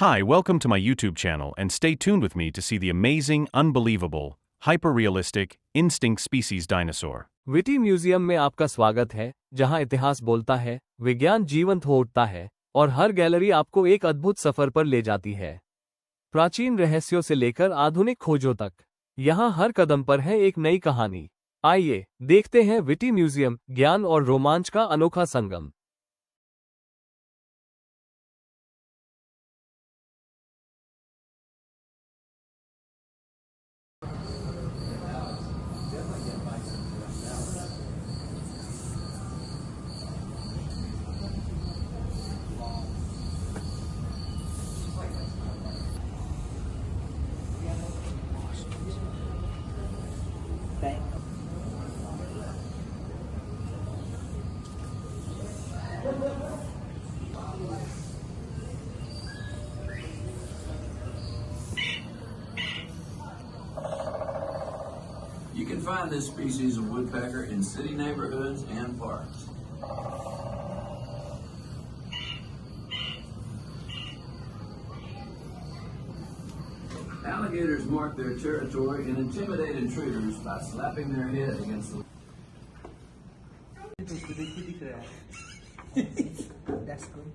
Hi, welcome to my YouTube channel and stay tuned with me to see the amazing, unbelievable, hyper-realistic, instinct species dinosaur. Witty museum में आपका स्वागत है, जहां इतिहास बोलता है, विज्ञान जीवंत हो उठता है और हर गैलरी आपको एक अद्भुत सफर पर ले जाती है। प्राचीन रहस्यों से लेकर आधुनिक खोजों तक, यहां हर कदम पर है एक नई कहानी। आइए देखते हैं विटी म्यूजियम, ज्ञान और रोमांच का अनोखा संगम। You can find this species of woodpecker in city neighborhoods and parks. Alligators mark their territory and intimidate intruders by slapping their head against the... That's good.